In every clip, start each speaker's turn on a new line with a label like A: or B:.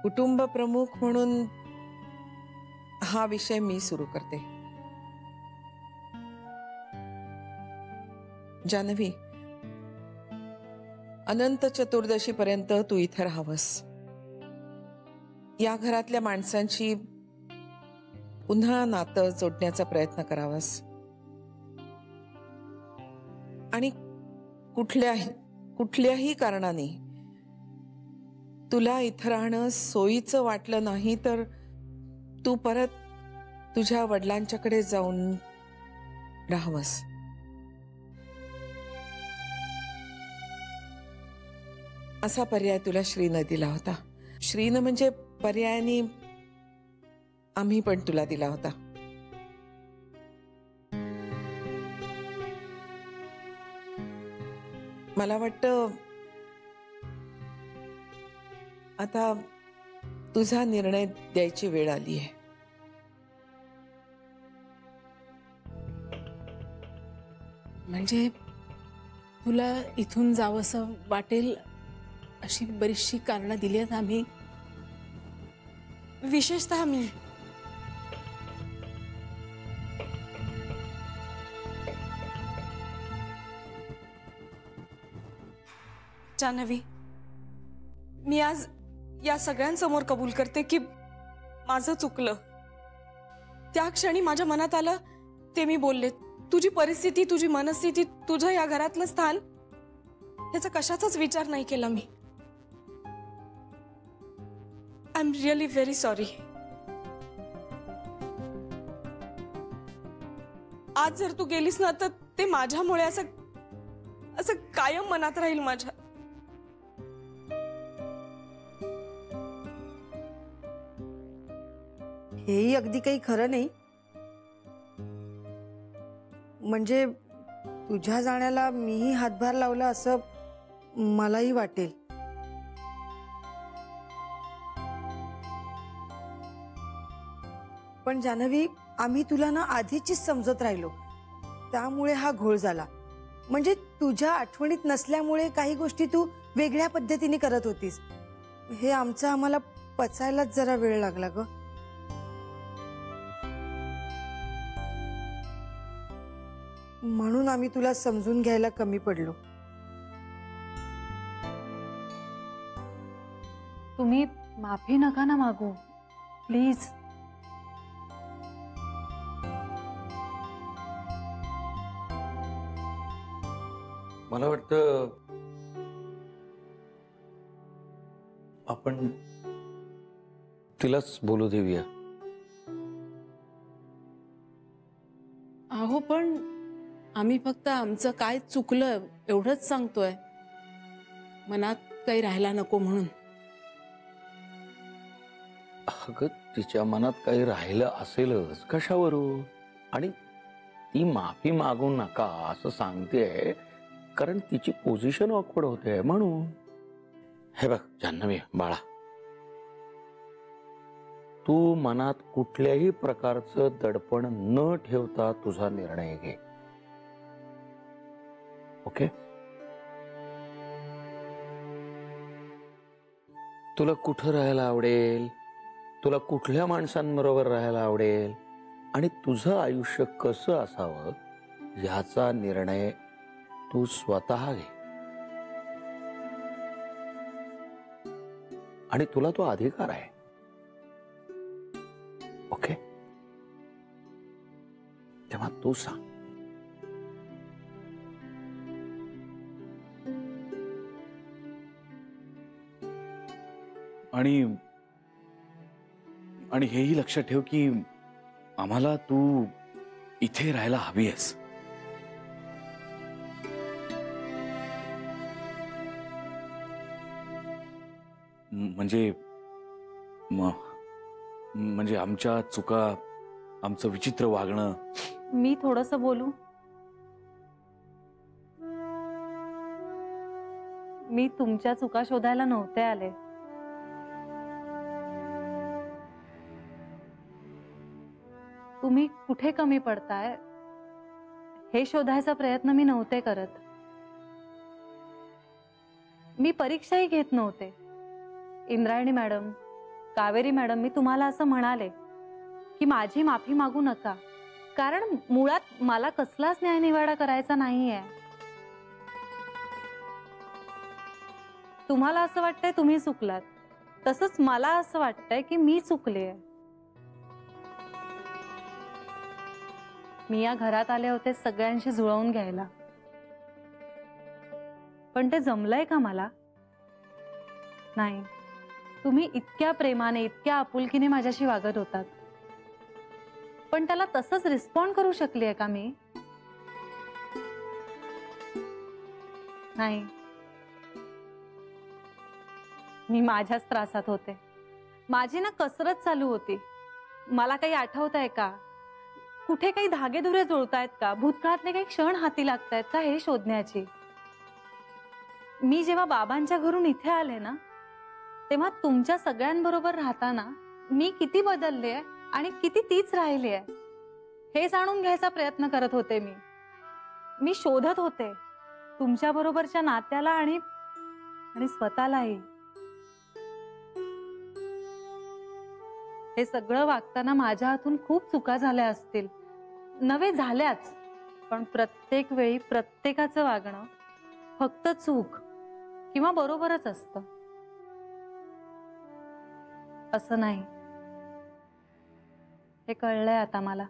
A: कुटुंब प्रमुख म्हणून हा विषय मी सुरू करते. जानवी, अनंत चतुर्दशी पर्यंत तू इथे राहावस. या घरातल्या माणसांची पुन्हा नातं जोडण्याचा प्रयत्न करावास आणि कुठल्याही कारणाने तुला इथं राहणं सोयीचं वाटलं नाही तर तू परत तुझ्या वडिलांच्याकडे जाऊन राहावस. असा पर्याय तुला श्रीनं दिला होता. श्रीनं म्हणजे पर्यायाने आम्ही पण तुला दिला होता. मला वाटतं आता तुझा निर्णय द्यायची वेळ आली आहे.
B: म्हणजे तुला इथून जावंसं वाटेल अशी बरीचशी कारणं दिली आहेत आम्ही.
C: विशेषतः मी. जानवी, मी आज या सगळ्यांसमोर कबूल करते की माझं चुकलं. त्या क्षणी माझ्या मनात आलं ते मी बोलले. तुझी परिस्थिती, तुझी मनस्थिती, तुझं या घरातलं स्थान याचा कशाचाच विचार नाही केला मी. I am really very sorry. आज जर तू गेलीस ना तर ते माझ्यामुळे असं कायम मनात राहील माझ्या.
D: हेही अगदी काही खरं नाही. म्हणजे तुझ्या जाण्याला मीही हातभार लावला असं मलाही वाटेल. पण जानवी, आम्ही तुला ना आधीचीच समजत राहिलो, त्यामुळे हा घोळ झाला. म्हणजे तुझ्या आठवणीत नसल्यामुळे काही गोष्टी तू वेगळ्या पद्धतीने करत होतीस. हे आमचं आम्हाला पचायलाच जरा वेळ लागला ग. म्हणून आम्ही तुला समजून घ्यायला कमी पडलो.
E: तुम्ही माफी नका ना मागू, प्लीज.
F: मला वाटतं आपण तिलाच बोलू देऊया.
B: अहो पण आम्ही फक्त आमचं काय चुकलं एवढंच सांगतोय, मनात काही राहायला नको म्हणून.
F: अगं, तिच्या मनात काही राहिलं असेलच, कशावरून? आणि ती माफी मागू नका असं सांगते कारण तिची पोझिशन ऑकवर्ड होते म्हणून. हे बघ जान्हवी बाळा, तू मनात कुठल्याही प्रकारचं दडपण न ठेवता तुझा निर्णय घे. ओके? तुला कुठं राहायला आवडेल, तुला कुठल्या माणसांबरोबर राहायला आवडेल आणि तुझं आयुष्य कसं असावं याचा निर्णय तू स्वतः घे. आणि तुला तो अधिकार आहे. ओके? तेव्हा तू सांग.
G: आणि हेही लक्षात ठेव की आम्हाला तू इथे राहायला हवी आहेस. म्हणजे आमच्या चुका, आमचं विचित्र वागणं.
E: मी थोडंसं बोलू. मी तुमच्या चुका शोधायला नव्हते आले. तुम्ही कुठे कमी पडताय हे शोधायचा प्रयत्न मी नव्हते करत. मी परीक्षाही घेत नव्हते. इंद्रायणी मॅडम, कावेरी मॅडम, मी तुम्हाला असं म्हणाले की माझी माफी मागू नका, कारण मुळात मला कसलाच न्यायनिवाडा करायचा नाहीये. तुम्हाला असं वाटतंय तुम्ही चुकलात, तसंच मला असं वाटतंय की मी चुकले. मी या घरात आले होते सगळ्यांशी जुळवून घ्यायला, पण ते जमलंय का मला? नाही. तुम्ही इतक्या प्रेमाने, इतक्या आपुलकीने माझ्याशी वागत होतात, पण त्याला तसंच रिस्पॉन्ड करू शकली आहे का मी? नाही. मी माझ्याच त्रासात होते. माझी ना कसरत चालू होती. मला काही आठवतंय का? कुठे काही धागेदुरे जुळतायत का? भूतकाळातले काही क्षण हाती लागतायत का हे शोधण्याची. मी जेव्हा बाबांच्या घरून इथे आले ना, तेव्हा तुमच्या सगळ्यांबरोबर राहताना मी किती बदलले आहे आणि किती तीच राहिली आहे हे जाणून घ्यायचा प्रयत्न करत होते. मी शोधत होते तुमच्या बरोबरच्या नात्याला आणि स्वतःलाही. हे सगळं वागताना माझ्या हातून खूप चुका झाल्या असतील, नवे झाल्याच, पण प्रत्येक वेळी प्रत्येकाचं वागणं फक्त चूक किंवा बरोबरच असतं असं नाही. हे कळलंय आता मला.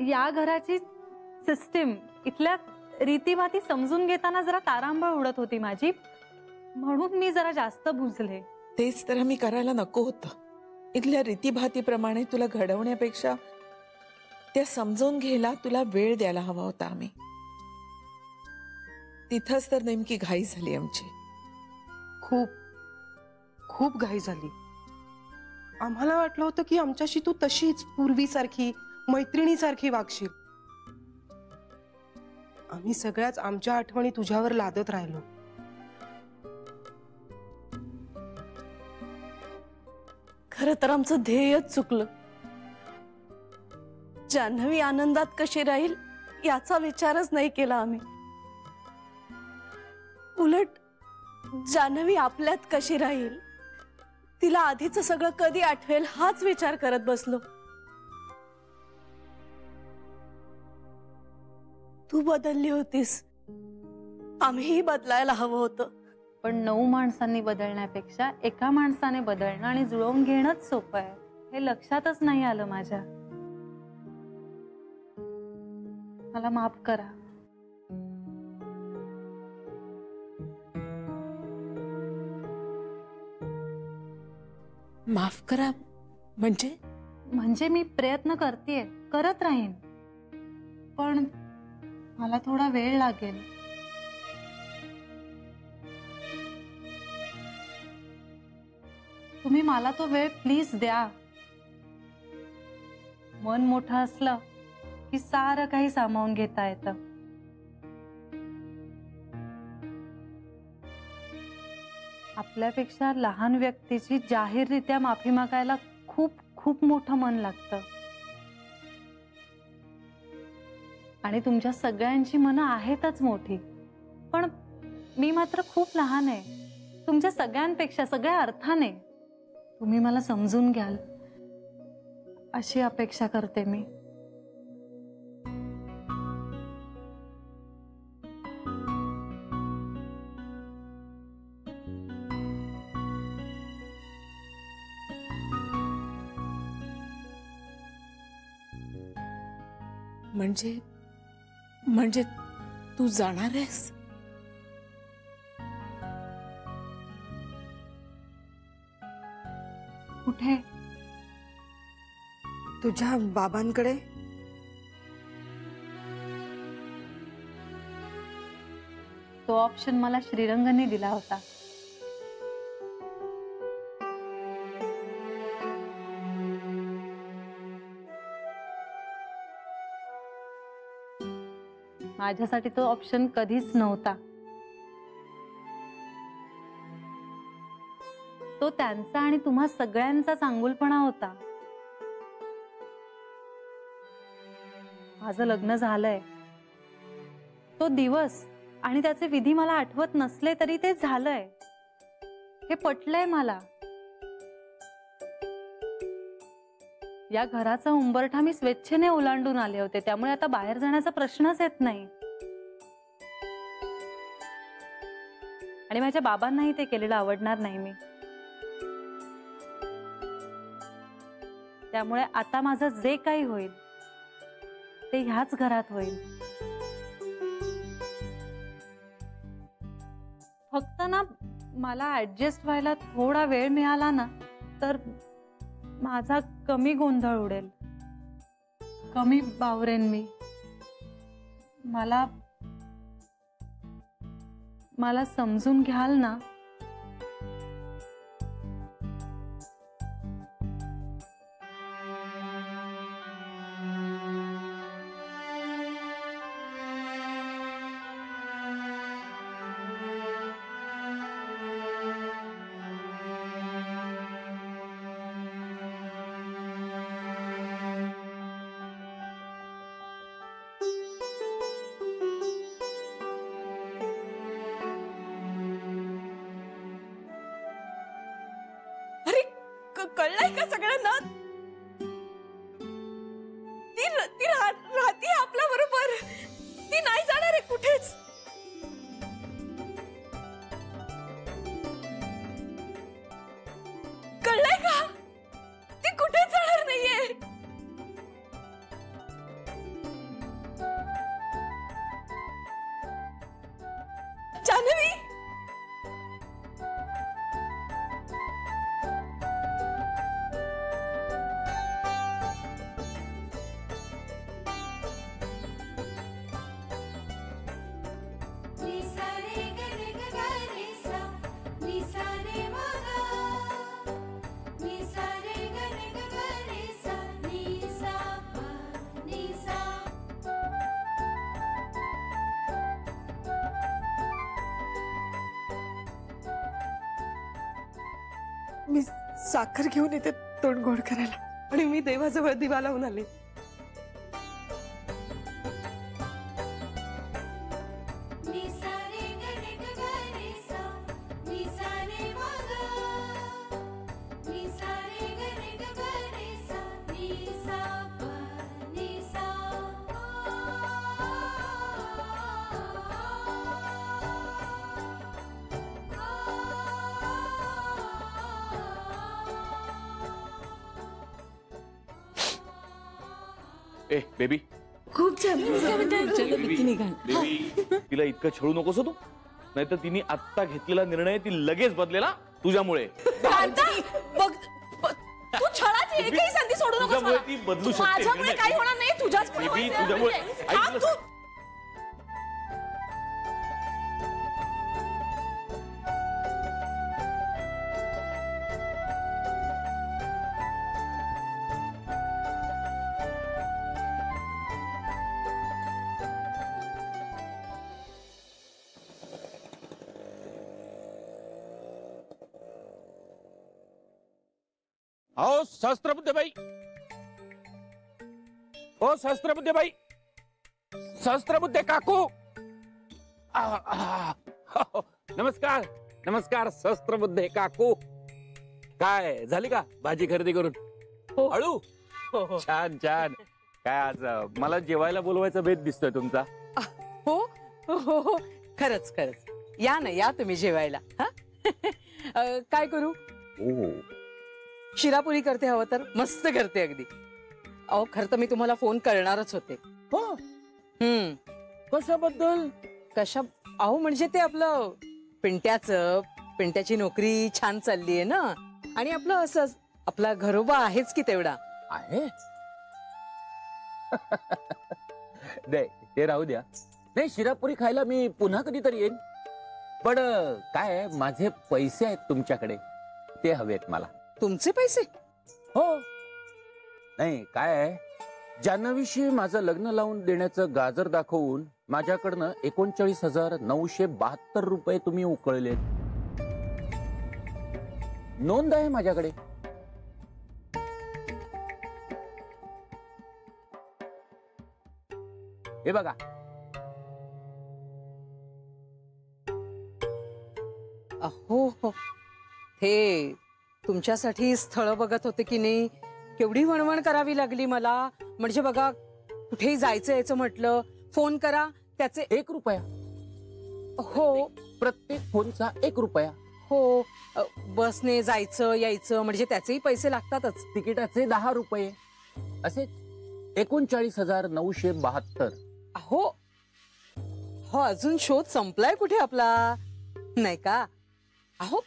E: या घराची सिस्टीम, इथल्या रीतीभाती समजून घेताना जरा तारांबळ उडत होती माझी, म्हणून मी जरा जास्त बुजले.
A: तेच तर आम्ही करायला नको होतं. इथल्या रीतीभातीप्रमाणे तुला घडवण्यापेक्षा त्या समजून घ्यायला तुला वेळ द्यायला हवा होता आम्ही. तिथंच तर नेमकी घाई झाली आमची.
H: खूप खूप घाई झाली. आम्हाला वाटलं होतं की आमच्याशी तू तशीच पूर्वीसारखी मैत्रिणीसारखी वागशील. आम्ही सगळ्याच आमच्या आठवणी तुझ्यावर लादत राहिलो.
C: खरं तर आमचं ध्येयच चुकलं. जान्हवी आनंदात कशी राहील याचा विचारच नाही केला आम्ही. उलट जान्हवी आपल्यात कशी राहील, तिला आधीचं सगळं कधी आठवेल हाच विचार करत बसलो. तू बदलली होतीस, आम्हीही बदलायला हवं होतं.
E: पण 9 माणसांनी बदलण्यापेक्षा एका माणसाने बदलणं आणि जुळवून घेणंच सोपं आहे हे लक्षातच नाही आलं माझ्या. मला माफ करा.
B: माफ करा म्हणजे
E: मी प्रयत्न करतेय, करत राहीन, पण मला थोडा वेळ लागेल. तुम्ही मला तो वेळ प्लीज द्या. मन मोठं असलं की सारं काही सामावून घेता येतं. आपल्यापेक्षा लहान व्यक्तीची जाहीररित्या माफी मागायला खूप खूप मोठं मन लागतं. आणि तुमच्या सगळ्यांची मनं आहेतच मोठी, पण मी मात्र खूप लहान आहे तुमच्या सगळ्यांपेक्षा, सगळ्या अर्थाने. तुम्ही मला समजून घ्याल अशी अपेक्षा करते मी.
B: म्हणजे तू जाणार आहेस?
E: कुठे?
D: तुझ्या बाबांकडे.
E: तो ऑप्शन मला श्रीरंगने दिला होता. माझ्यासाठी तो ऑप्शन कधीच नव्हता. तो त्यांचा आणि तुम्हा सगळ्यांचा चांगुलपणा होता. माझं लग्न झालंय. तो दिवस आणि त्याचे विधी मला आठवत नसले तरी ते झालंय, हे पटलंय मला. या घराचा उंबरठा मी स्वेच्छेने ओलांडून आले होते, त्यामुळे आता बाहेर जाण्याचा प्रश्नच येत नाही. आणि माझ्या बाबांनाही ते केलेलं आवडणार नाही मी. त्यामुळे आता माझं जे काही होईल ते ह्याच घरात होईल. फक्त ना मला ऍडजस्ट व्हायला थोडा वेळ मिळाला ना तर माझा कमी गोंधळ उडेल, कमी बावरेन मी. मला समजून घ्याल ना?
C: कळलंय का सगळ्यांना? ती राहते आपल्या बरोबर, ती नाही जाणार आहे कुठेच. कळलंय का? ती कुठेच जाणार नाहीये. जान्हवी,
A: मी साखर घेऊन येते तोंड गोड करायला.
H: आणि मी देवाजवळ दिवा लावून आले.
G: ए बेबी,
D: खूप छान.
G: बेबी, तिला इतकं छळू नकोस हो तू, नाहीतर तिने आत्ता घेतलेला निर्णय ती लगेच बदलेला तुझ्यामुळे.
C: बघ, तू छळाची एकही संधी सोडू नकोस
G: तुझ्यामुळे
C: मला.
G: ती बदलू शकते.
C: माझ्यामुळे काही होणार नाही, तुझ्याच
G: बेबी, तुझ्यामुळे ऐक ना.
F: आओ सहस्त्रबुद्धेबाई, ओ सहस्त्रबुद्धेबाई, सहस्त्रबुद्धे काकू. नमस्कार नमस्कार सहस्त्रबुद्धे काकू. काय झाली का भाजी खरेदी करून? हळू. छान छान. काय आज मला जेवायला बोलवायचा भेद दिसतोय तुमचा.
I: हो हो हो, खरंच खरंच. या ना, या तुम्ही जेवायला. काय करू? शिरापुरी करते, हवं तर मस्त करते अगदी. अहो खरं तर मी तुम्हाला फोन करणारच होते.
F: कशाबद्दल?
I: अहो म्हणजे ते आपलं पिंट्याची नोकरी छान चालली आहे ना, आणि आपलं असंच आपला घरोबा आहेच की तेवढा
F: आहे. नाही ते राहू द्या. नाही, शिरापुरी खायला मी पुन्हा कधीतरी येईन. पण काय माझे पैसे आहेत तुमच्याकडे, ते हवेत मला.
I: तुमचे पैसे?
F: हो. नाही काय आहे, जान्हवीशी माझं लग्न लावून देण्याचं गाजर दाखवून माझ्याकडनं 39,972 रुपये तुम्ही उकळले. नोंद आहे माझ्याकडे. हे बघा.
I: हो हो, हे तुमच्यासाठी स्थळ बघत होते की नाही, केवढी वणवण करावी लागली मला. म्हणजे बघा, कुठेही जायचं यायचं म्हटलं, फोन करा, त्याचे
F: 1 रुपया.
I: हो
F: प्रत्येक फोनचा 1 रुपया.
I: हो, बसने जायचं यायचं म्हणजे त्याचेही पैसे लागतातच.
F: तिकिटाचे 10 रुपये. असे 39,972.
I: हो हो, अजून शोध संपलाय कुठे आपला, नाही का? अहो,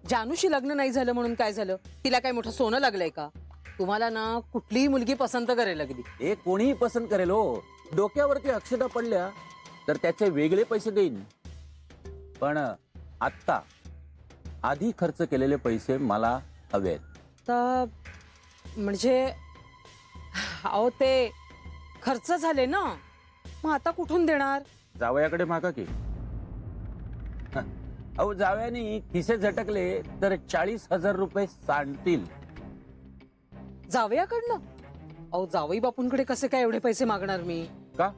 I: जानूशी लग्न नाही झालं म्हणून काय झालं? तिला काय मोठं सोनं लागलंय का? तुम्हाला ना कुठलीही मुलगी पसंत करेल अगदी.
F: हे कोणीही पसंत करेल हो. डोक्यावरती अक्षता पडल्या तर त्याचे वेगळे पैसे देईन, पण आत्ता आधी खर्च केलेले पैसे मला हवेत.
I: तर म्हणजे अहो, ते खर्च झाले ना, मग आता कुठून देणार?
F: जावयाकडे मागा की. अहो, जावयाने खिसे झटकले तर 40,000 रुपये सांडतील.
I: जावयाकडनं? अहो, जावई बापूंकडे कसे काय एवढे पैसे मागणार मी?
F: का?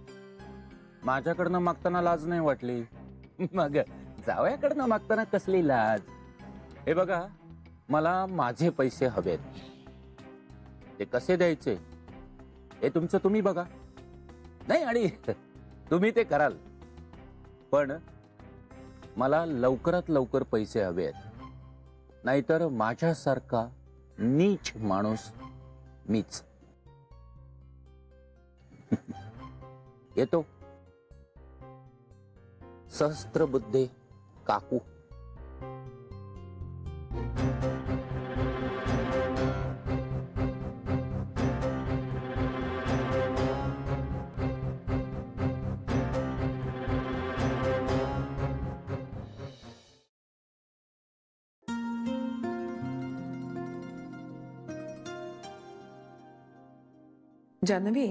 F: माझ्याकडनं मागताना लाज नाही वाटली? मग जावयाकडनं मागताना कसली लाज? हे बघा, मला माझे पैसे हवेत. ते कसे द्यायचे हे तुमचं तुम्ही बघा. नाही, आणि तुम्ही ते कराल, पण मला लवकरात लवकर पैसे हवेत. नाहीतर माझ्यासारखा नीच माणूस मीच. येतो. सहस्त्रबुद्धे काकू.
A: जान्हवी,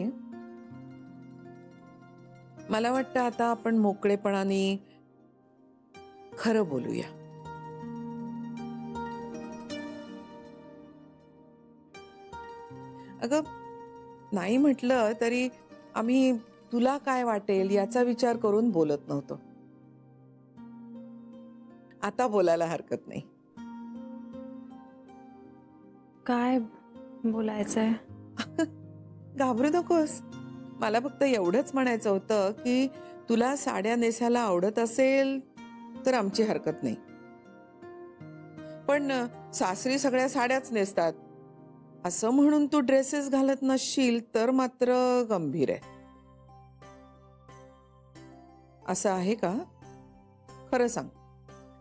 A: मला वाटतं आता आपण मोकळेपणाने खरं बोलूया. अगं, नाही म्हटलं तरी आम्ही तुला काय वाटेल याचा विचार करून बोलत नव्हतो. आता बोलायला हरकत नाही.
E: काय बोलायचंय?
A: घाबरू नकोस. मला फक्त एवढंच म्हणायचं होतं की तुला साड्या नेसायला आवडत असेल तर आमची हरकत नाही, पण सासरी सगळ्या साड्याच नेसतात असं म्हणून तू ड्रेसेस घालत नसशील तर मात्र गंभीर आहे. असं आहे का? खरं सांग.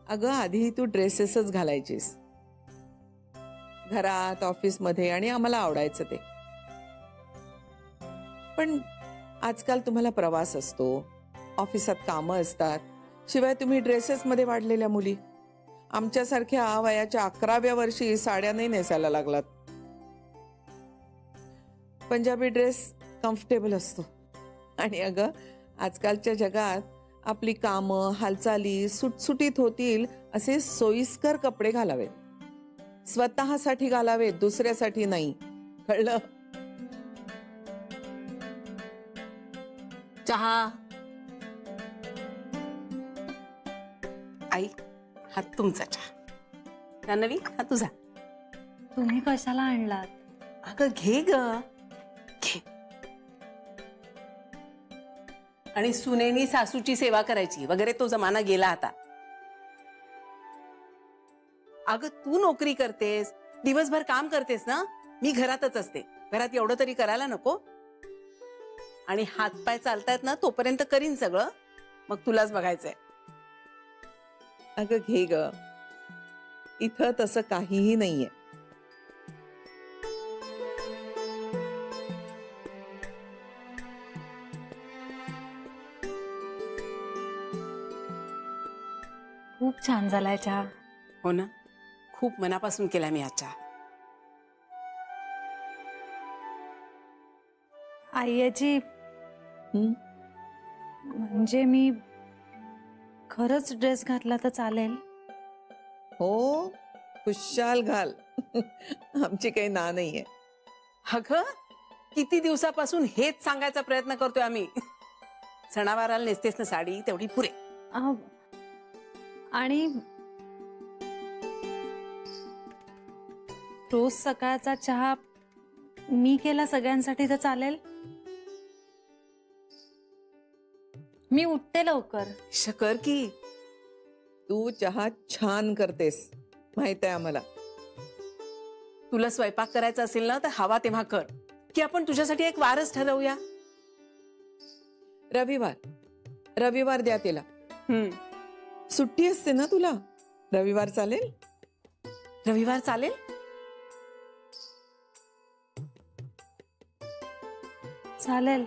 A: अगं, आधी तू ड्रेसेसच घालायचीस घरात, ऑफिसमध्ये, आणि आम्हाला आवडायचं ते. पण आजकाल तुम्हाला प्रवास असतो, ऑफिसात कामं असतात, शिवाय तुम्ही ड्रेसेस मध्ये वाढलेल्या मुली. आमच्यासारख्या वयाच्या 11व्या वर्षी साड्या नाही नेसायला लागलात. पंजाबी ड्रेस कम्फर्टेबल असतो. आणि अगं, आजकालच्या जगात आपली कामं, हालचाली सुटसुटीत होतील असे सोयीस्कर कपडे घालावेत. स्वतःसाठी घालावेत, दुसऱ्यासाठी नाही. कळलं?
B: चहा. आई, हा तुमचा चहा. जान्हवी, हा तुझा.
E: तुम्ही कशाला आणलात?
B: अगं, घे ग, घे. आणि सुनेनी सासूची सेवा करायची वगैरे तो जमाना गेला आता. अगं, तू नोकरी करतेस, दिवसभर काम करतेस ना, मी घरातच असते. घरात एवढं तरी करायला नको? आणि हातपाय चालतायत ना तोपर्यंत करीन सगळं, मग तुलाच बघायचंय.
A: अगं, घे ग. इथं तसं काहीही नाहीये.
E: खूप छान झालाय चहा.
B: हो ना, खूप मनापासून केला मी हा चहा.
E: आईची म्हणजे मी खरंच ड्रेस घातला तर चालेल?
A: हो, खुशाल घाल. आमची काही ना नाहीये.
B: अगं, किती दिवसापासून हेच सांगायचा प्रयत्न करतोय आम्ही. सणावाराला नेसतेस ना साडी, तेवढी पुरे.
E: आणि रोज सकाळचा चहा मी केला सगळ्यांसाठी तर चालेल? मी उठते लवकर.
B: कर की.
A: तू चहा छान करतेस माहित आहे आम्हाला.
B: तुला स्वयंपाक करायचा असेल ना तर हवा तेव्हा कर, की आपण तुझ्यासाठी एक वारच ठरवूया.
A: रविवार द्या तिला. सुट्टी असते ना तुला? रविवार चालेल?
B: रविवार चालेल.
E: चालेल.